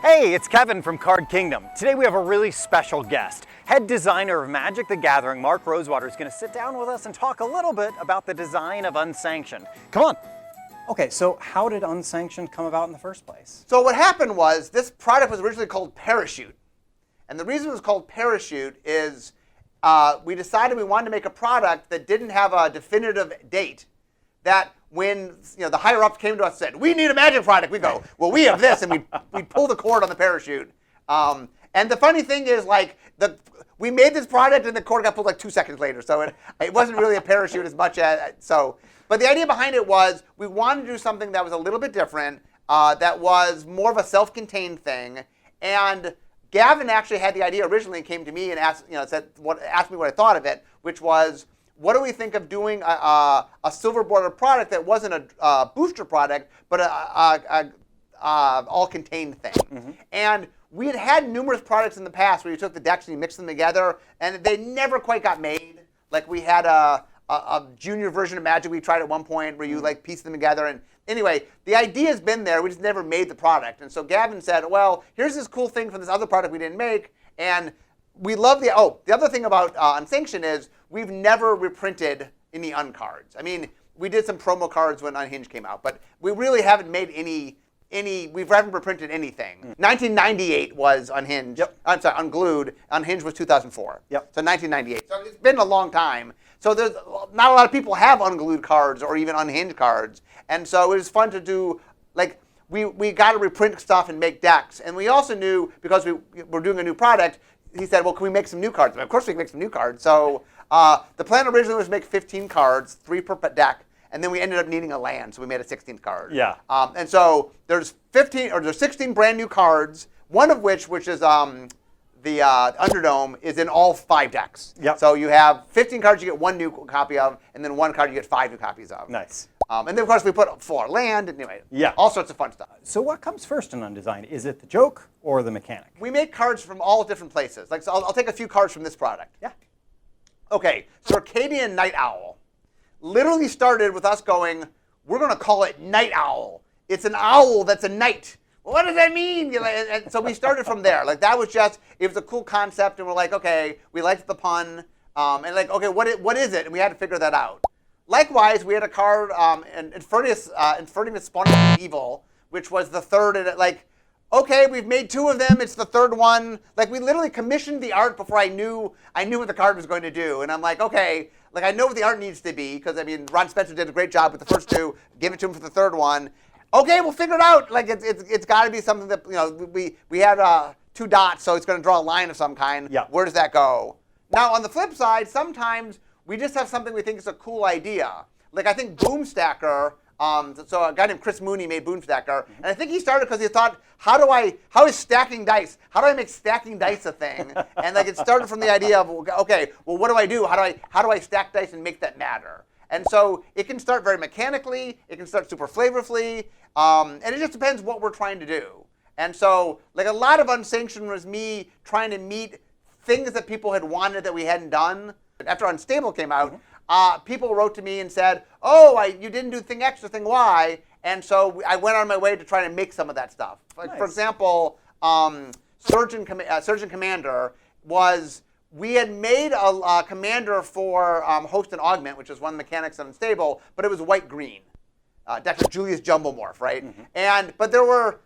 Hey, it's Kevin from Card Kingdom. Today we have a really special guest. Head designer of Magic the Gathering, Mark Rosewater, is going to sit down with us and talk a little bit about the design of Unsanctioned. Come on. Okay, so how did Unsanctioned come about in the first place? So what happened was this product was originally called Parachute. And the reason it was called Parachute is we decided we wanted to make a product that didn't have a definitive date. That when the higher ups came to us and said, we need a Magic product, we go, well, we have this, and we'd pull the cord on the parachute. And the funny thing is, we made this product and the cord got pulled like 2 seconds later, so it wasn't really a parachute as much as so. But the idea behind it was we wanted to do something that was a little bit different, that was more of a self-contained thing. And Gavin actually had the idea originally and came to me and asked me what I thought of it, which was, what do we think of doing a silver border product that wasn't a booster product, but a all-contained thing? Mm-hmm. And we had numerous products in the past where you took the decks and you mixed them together, and they never quite got made. Like we had a junior version of Magic we tried at one point where you piece them together. And anyway, the idea's been there. We just never made the product. And so Gavin said, well, here's this cool thing from this other product we didn't make. And we love the other thing about Unsanctioned is we've never reprinted any Uncards. I mean, we did some promo cards when Unhinged came out, but we really haven't made we haven't reprinted anything. 1998 was Unhinged. Yep. I'm sorry, Unglued. Unhinged was 2004. Yep. So 1998. So it's been a long time. So there's not a lot of people have Unglued cards or even Unhinged cards. And so it was fun to do, we got to reprint stuff and make decks. And we also knew, because we're doing a new product, he said, well, can we make some new cards? Of course we can make some new cards. So the plan originally was to make 15 cards, 3 per deck, and then we ended up needing a land, so we made a 16th card. Yeah. And so there's 16 brand new cards, one of which is the Underdome, is in all 5 decks. Yep. So you have 15 cards you get 1 new copy of, and then 1 card you get 5 new copies of. Nice. And then, of course, we put full land, and anyway, all sorts of fun stuff. So what comes first in Undesign? Is it the joke or the mechanic? We make cards from all different places. So I'll take a few cards from this product. Yeah. Okay, Circadian Night Owl literally started with us going, we're going to call it Night Owl. It's an owl that's a night. Well, what does that mean? And so we started from there. That was it was a cool concept, and we're like, okay, we liked the pun, and okay, what is it? And we had to figure that out. Likewise, we had a card, Infernus Spawn Evil, which was the third, and okay, we've made 2 of them, it's the third one. We literally commissioned the art before I knew what the card was going to do. And I'm like, okay, I know what the art needs to be, because Ron Spencer did a great job with the first 2, give it to him for the third one. Okay, we'll figure it out. It's got to be something that, we had 2 dots, so it's going to draw a line of some kind. Yeah. Where does that go? Now, on the flip side, sometimes we just have something we think is a cool idea. I think Boomstacker, so a guy named Chris Mooney made Boomstacker, and I think he started because he thought, how is stacking dice? How do I make stacking dice a thing? And it started from the idea of, okay, well, what do I do? How do I stack dice and make that matter? And so it can start very mechanically, it can start super flavorfully, and it just depends what we're trying to do. And so, a lot of Unsanctioned was me trying to meet things that people had wanted that we hadn't done. After Unstable came out, people wrote to me and said, oh, you didn't do thing X or thing Y, and so I went on my way to try to make some of that stuff. Nice. For example, Surgeon Commander was, we had made a commander for Host and Augment, which is one mechanics on Unstable, but it was white-green. Dr. Julius Jumblemorph, right? Mm-hmm. But there were,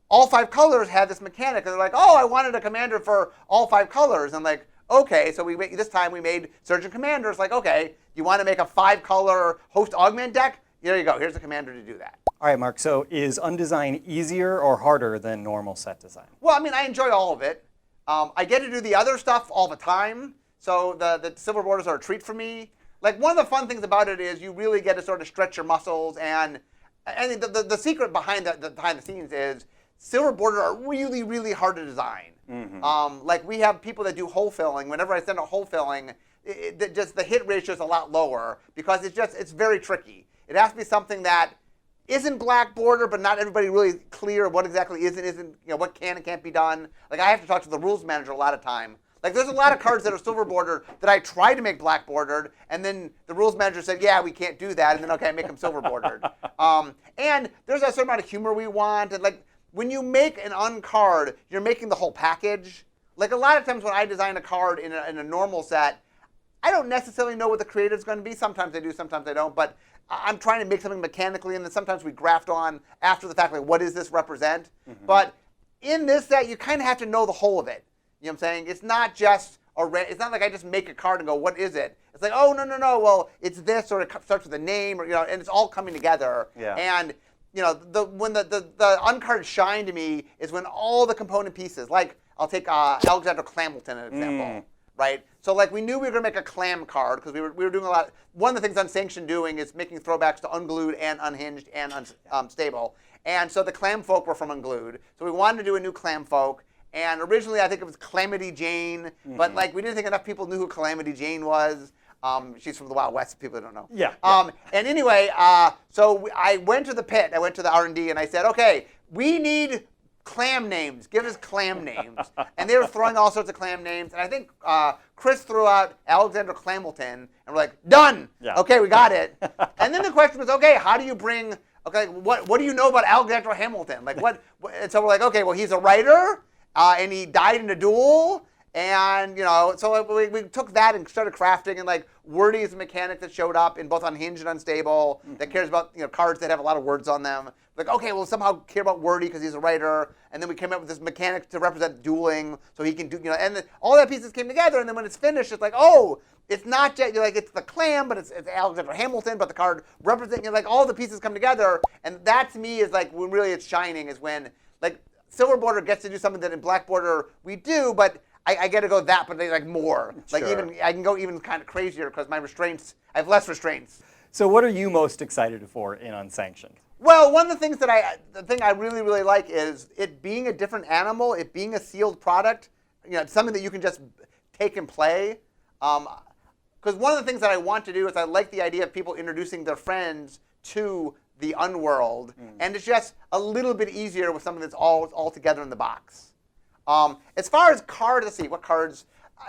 all 5 colors had this mechanic, and they're like, oh, I wanted a commander for all 5 colors. And okay, so this time we made Surgeon Commander. It's okay, you want to make a 5-color Host Augment deck? There you go. Here's a commander to do that. All right, Mark. So is Undesign easier or harder than normal set design? Well, I enjoy all of it. I get to do the other stuff all the time. So the silver borders are a treat for me. One of the fun things about it is you really get to sort of stretch your muscles. And the secret behind the scenes is silver borders are really, really hard to design. Mm-hmm. We have people that do hole filling. Whenever I send a hole filling, just the hit ratio is a lot lower because it's very tricky. It has to be something that isn't black border, but not everybody really clear what exactly isn't what can and can't be done. I have to talk to the rules manager a lot of time. There's a lot of cards that are silver bordered that I tried to make black bordered, and then the rules manager said, yeah, we can't do that, and then okay, I make them silver bordered. And there's a certain amount of humor we want, and when you make an uncard, you're making the whole package. Like a lot of times when I design a card in a normal set, I don't necessarily know what the creative is going to be. Sometimes I do, sometimes I don't. But I'm trying to make something mechanically, and then sometimes we graft on after the fact, like, what does this represent? But in this set, you kind of have to know the whole of it. You know what I'm saying? It's not just it's not like I just make a card and go, what is it? It's like, oh, no, well, it's this, or it starts with a name, or, you know, and it's all coming together. Yeah. And, you know, when the uncard shine to me is when all the component pieces, like, I'll take Alexander Clamilton as an example, right? So, like, we knew we were going to make a clam card because we were doing a lot. One of the things Unsanctioned doing is making throwbacks to Unglued and Unhinged and Unstable. And so the clam folk were from Unglued. So we wanted to do a new clam folk. And originally, I think it was Calamity Jane, but like we didn't think enough people knew who Calamity Jane was. She's from the Wild West, people don't know. Yeah. And anyway, so I went to the pit. I went to the R&D, and I said, okay, we need clam names. Give us clam names. And they were throwing all sorts of clam names. And I think Chris threw out Alexander Clamilton, and we're like, done. Yeah. Okay, we got it. And then the question was, okay, how do you bring? Okay, what do you know about Alexander Hamilton? Like what? And so we're like, okay, well, he's a writer. And he died in a duel, and you know, so we took that and started crafting. And like Wordy is a mechanic that showed up in both Unhinged and Unstable that cares about, you know, cards that have a lot of words on them. Like, okay, we'll somehow care about Wordy because he's a writer, and then we came up with this mechanic to represent dueling, so he can do, you know, and all that pieces came together. And then when it's finished, it's like, oh, it's not just like it's the clam, but it's Alexander Hamilton, but the card represents, you know, like all the pieces come together, and that to me is like when really it's shining is when like. Silver Border gets to do something that in Black Border we do, but I get to go that, but they like more. Like even I can go even kind of crazier because my restraints, I have less restraints. So what are you most excited for in Unsanctioned? Well, one of the things the thing I really, really like is it being a different animal, it being a sealed product. You know, it's something that you can just take and play. Because one of the things that I want to do is I like the idea of people introducing their friends to the Unworld, and it's just a little bit easier with something that's all together in the box. As far as cards, let's see, what cards?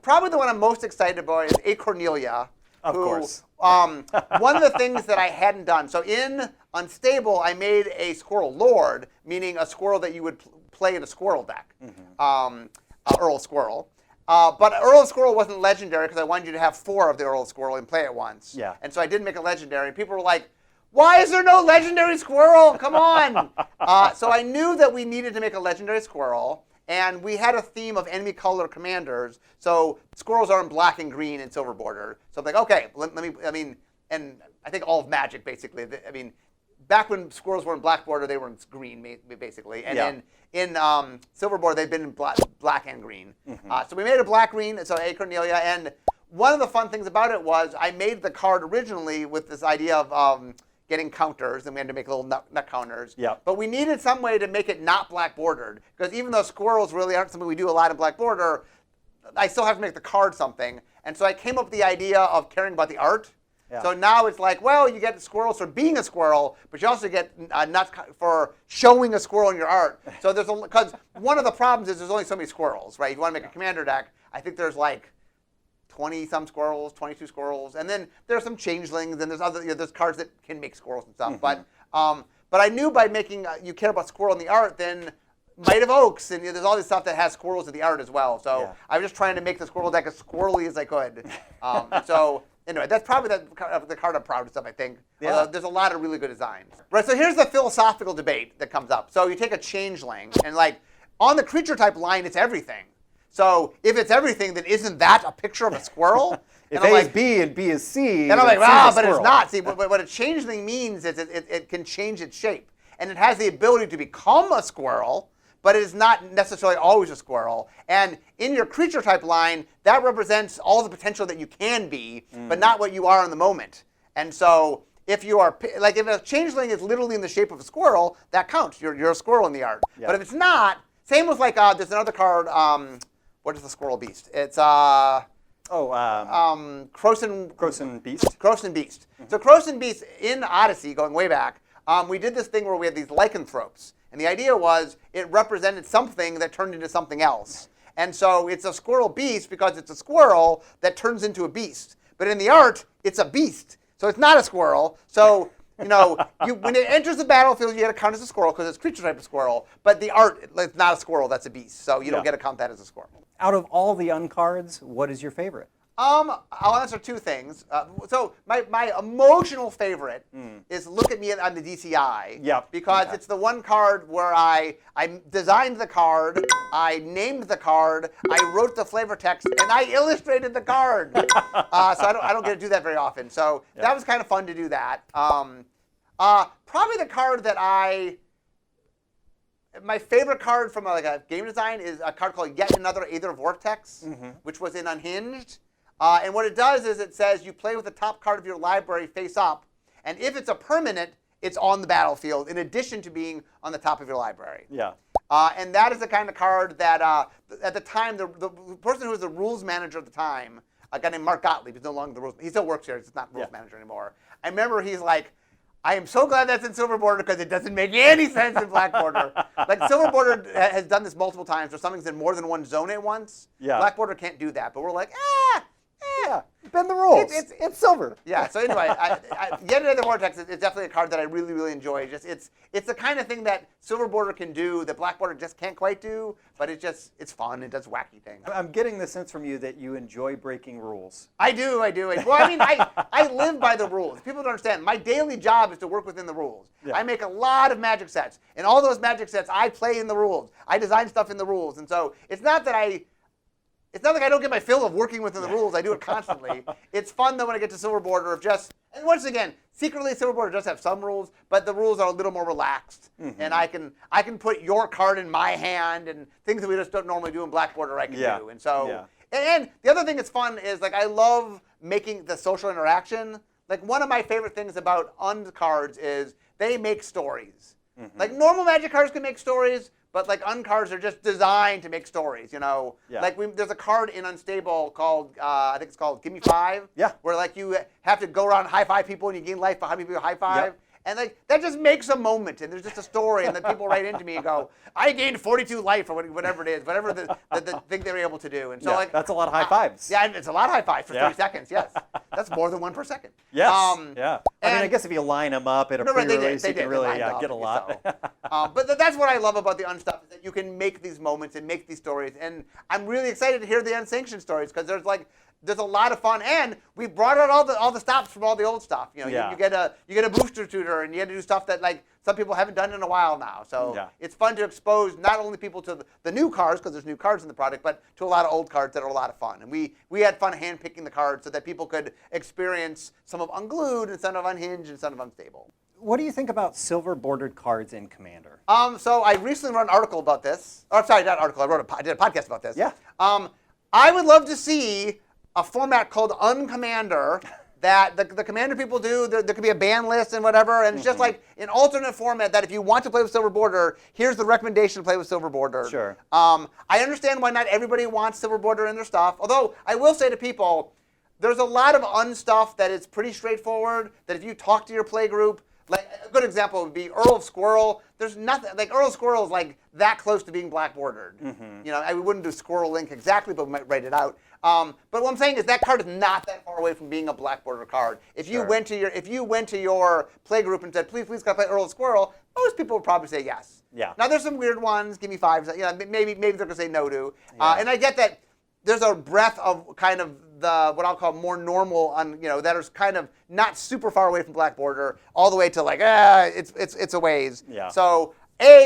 Probably the one I'm most excited about is A. Cornelia. Of course. One of the things that I hadn't done, so in Unstable, I made a Squirrel Lord, meaning a squirrel that you would play in a squirrel deck, Earl Squirrel. But Earl Squirrel wasn't legendary because I wanted you to have 4 of the Earl Squirrel and play it once. Yeah. And so I didn't make a legendary, and people were like, why is there no legendary squirrel? Come on. So I knew that we needed to make a legendary squirrel, and we had a theme of enemy color commanders. So squirrels are in black and green in Silver Border. So I'm like, okay, and I think all of Magic basically. I mean, back when squirrels were in Black Border, they were in green basically, and in Silver Border they've been in black and green. So we made a black-green, so A. Cornelia, and one of the fun things about it was I made the card originally with this idea of getting counters, and we had to make little nut counters. Yeah. But we needed some way to make it not black bordered, because even though squirrels really aren't something we do a lot in Black Border, I still have to make the card something. And so I came up with the idea of caring about the art. Yeah. So now it's like, well, you get squirrels for being a squirrel, but you also get nuts for showing a squirrel in your art. So there's because one of the problems is there's only so many squirrels, right? If you want to make a commander deck, I think there's like 20-some squirrels, 22 squirrels, and then there's some changelings, and there's other, you know, there's cards that can make squirrels and stuff. But I knew by making you care about squirrel in the art, then Might of Oaks, and there's all this stuff that has squirrels in the art as well. So I was just trying to make the squirrel deck as squirrely as I could. So anyway, that's probably the card I'm proudest of, I think. Yeah. There's a lot of really good designs. Right. So here's the philosophical debate that comes up. So you take a changeling, and like on the creature type line, it's everything. So if it's everything, then isn't that a picture of a squirrel? If A is B and B is C, and I'm like, C is wow, a but it's squirrel. not. See, what a changeling means is it can change its shape. And it has the ability to become a squirrel, but it is not necessarily always a squirrel. And in your creature type line, that represents all the potential that you can be, but not what you are in the moment. And so if you are, like if a changeling is literally in the shape of a squirrel, that counts. You're a squirrel in the art. Yeah. But if it's not, same with like, there's another card, what is the squirrel beast? It's Croson Beast. Croson Beast. So Croson Beast in Odyssey, going way back, we did this thing where we had these lycanthropes. And the idea was it represented something that turned into something else. And so it's a squirrel beast because it's a squirrel that turns into a beast. But in the art, it's a beast. So it's not a squirrel. So You know, when it enters the battlefield, you get to count as a squirrel because it's creature type of squirrel. But the art, it's not a squirrel, that's a beast. So you don't get to count that as a squirrel. Out of all the uncards, what is your favorite? I'll answer two things. So my emotional favorite is Look at Me on the DCI. Yep. Because it's the one card where I designed the card, I named the card, I wrote the flavor text, and I illustrated the card. So I don't get to do that very often. So that was kind of fun to do that. Probably the card that my favorite card from a game design is a card called Yet Another Aether Vortex, which was in Unhinged. And what it does is it says you play with the top card of your library face up, and if it's a permanent, it's on the battlefield in addition to being on the top of your library. Yeah. And that is the kind of card that at the time, the person who was the rules manager at the time, a guy named Mark Gottlieb, he's no longer the rules, he still works here, he's not rules manager anymore. I remember he's like, I am so glad that's in Silver Border because it doesn't make any sense in Black Border. Like Silver Border has done this multiple times where something's in more than one zone at once. Yeah. Black Border can't do that, but we're like, yeah, bend the rules. It's silver. Yeah. So anyway, Yet Another Vortex is definitely a card that I really, really enjoy. It's the kind of thing that Silver Border can do that Black Border just can't quite do, but it's fun. It does wacky things. I'm getting the sense from you that you enjoy breaking rules. I do. Well, I mean, I live by the rules. People don't understand. My daily job is to work within the rules. Yeah. I make a lot of magic sets, and all those magic sets I play in the rules. I design stuff in the rules, and so it's not like I don't get my fill of working within the rules. I do it constantly. It's fun though when I get to Silver Border and once again, secretly Silver Border does have some rules, but the rules are a little more relaxed. And I can put your card in my hand and things that we just don't normally do in Black Border I can do. And so and the other thing that's fun is like I love making the social interaction. Like one of my favorite things about cards is they make stories. Like normal Magic cards can make stories, but like uncards are just designed to make stories, you know. Yeah. Like there's a card in Unstable called I think it's called Give Me 5. Yeah. Where like you have to go around and high five people and you gain life by how many people you high five. Yep. And like that just makes a moment, and there's just a story, and then people write into me and go, "I gained 42 life," or whatever it is, whatever the thing they were able to do. And so like that's a lot of high fives. Yeah, it's a lot of high fives for 30 seconds. Yes, that's more than one per second. Yes. Yeah. I mean, I guess if you line them up at a pre-release, they you can really get a lot. So. But that's what I love about the Unstuff is that you can make these moments and make these stories, and I'm really excited to hear the Unsanctioned stories because there's a lot of fun, and we brought out all the stops from all the old stuff. You know, you get a booster tutor, and you get to do stuff that like some people haven't done in a while now. So it's fun to expose not only people to the new cards because there's new cards in the product, but to a lot of old cards that are a lot of fun. And we had fun handpicking the cards so that people could experience some of Unglued and some of Unhinged and some of Unstable. What do you think about silver bordered cards in Commander? So I recently wrote an article about this. Or sorry, not an article. I did a podcast about this. Yeah. I would love to see a format called UnCommander that the Commander people do. There could be a ban list and whatever, and it's just like an alternate format that if you want to play with Silver Border, here's the recommendation to play with Silver Border. Sure. I understand why not everybody wants Silver Border in their stuff, although I will say to people, there's a lot of unstuff that is pretty straightforward, that if you talk to your play group, like a good example would be Earl of Squirrel. There's nothing, like Earl of Squirrel is like that close to being black bordered. You know, I wouldn't do Squirrel Link exactly, but we might write it out. But what I'm saying is that card is not that far away from being a black border card. If you went to your play group and said, please, can I play Earl of Squirrel? Most people would probably say yes. Yeah. Now there's some weird ones. Give me 5. You know, maybe they're gonna say no to. And I get that. There's a breadth of kind of the what I'll call more normal, that is kind of not super far away from black border, all the way to like it's a ways. Yeah. So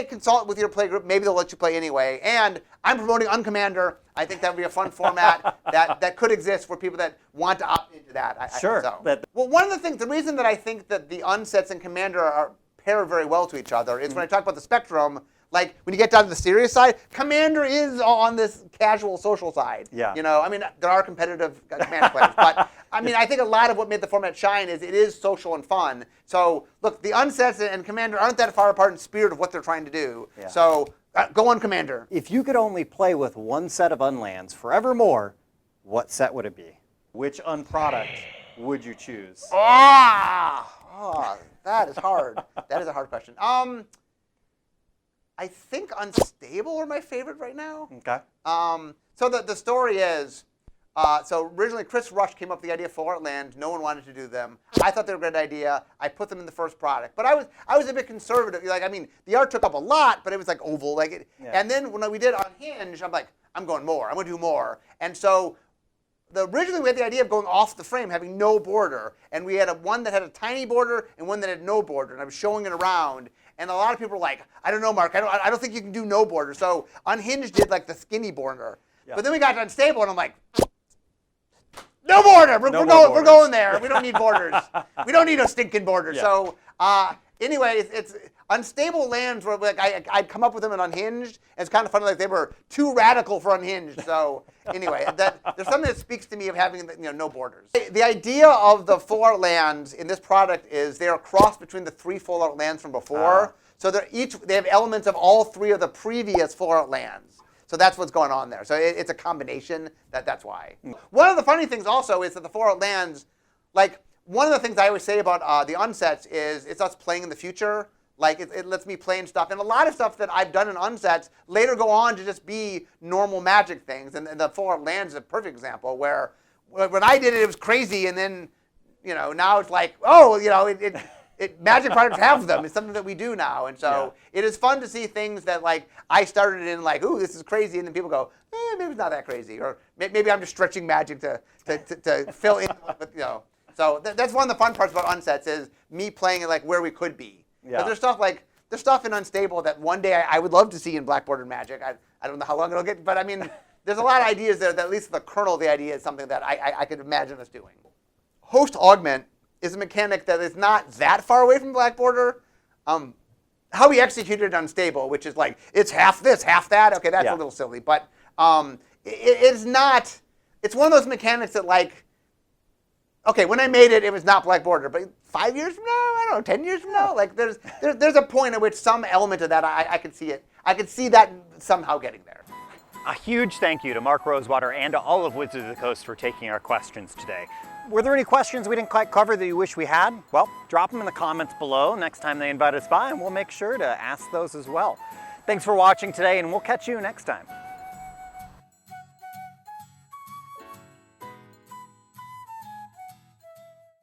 consult with your play group. Maybe they'll let you play anyway. And I'm promoting UnCommander. I think that would be a fun format that could exist for people that want to opt into that. Sure. Well, one of the things, the reason that I think that the Unsets and Commander pair very well to each other is when I talk about the spectrum. Like, when you get down to the serious side, Commander is on this casual social side. Yeah. You know, I mean, there are competitive Commander players, but I mean, I think a lot of what made the format shine is it is social and fun. So, look, the Unsets and Commander aren't that far apart in spirit of what they're trying to do. Yeah. So, go on Commander. If you could only play with one set of Unlands forevermore, what set would it be? Which Unproduct would you choose? That is hard. That is a hard question. I think Unstable are my favorite right now. Okay. So the story is, So originally Chris Rush came up with the idea of full art land. No one wanted to do them. I thought they were a great idea. I put them in the first product. But I was a bit conservative. Like, I mean, the art took up a lot, but it was like oval. Like it, And then when we did Unhinged, I'm like, I'm going more. I'm going to do more. And so originally we had the idea of going off the frame, having no border. And we had one that had a tiny border and one that had no border. And I was showing it around. And a lot of people were like, I don't know, Mark. I don't think you can do no border. So Unhinged did like the skinny border. Yeah. But then we got to Unstable, and I'm like, no border. We're going there. We don't need borders. We don't need no stinking borders. Yeah. So anyway, it's Unstable lands where like I'd come up with them in Unhinged. And it's kind of funny, like they were too radical for Unhinged. So anyway, there's something that speaks to me of having no borders. The idea of the full art lands in this product is they're a cross between the 3 full art lands from before. So they have elements of all 3 of the previous full art lands. So that's what's going on there. So it's a combination. That's why. One of the funny things also is that the full art lands, like one of the things I always say about the unsets is it's us playing in the future. Like it lets me play in stuff. And a lot of stuff that I've done in unsets later go on to just be normal Magic things. And the full art lands is a perfect example where when I did it, it was crazy. And then, now it's like, Magic products have them. It's something that we do now. And so it is fun to see things that like I started in like, ooh, this is crazy. And then people go, maybe it's not that crazy. Or maybe I'm just stretching Magic to fill in. So that's one of the fun parts about unsets is me playing it like where we could be. Yeah. But there's stuff in Unstable that one day I would love to see in Black Bordered Magic. I don't know how long it'll get, but I mean, there's a lot of ideas there that at least the kernel of the idea is something that I could imagine us doing. Host Augment is a mechanic that is not that far away from Black Border. How we executed it Unstable, which is like, it's half this, half that. Okay, that's a little silly. But it's not, it's one of those mechanics that like, okay, when I made it, it was not Black Border. But 5 years from now, I don't know, 10 years from now, like there's a point at which some element of that, I could see it. I could see that somehow getting there. A huge thank you to Mark Rosewater and to all of Wizards of the Coast for taking our questions today. Were there any questions we didn't quite cover that you wish we had? Well, drop them in the comments below next time they invite us by, and we'll make sure to ask those as well. Thanks for watching today, and we'll catch you next time.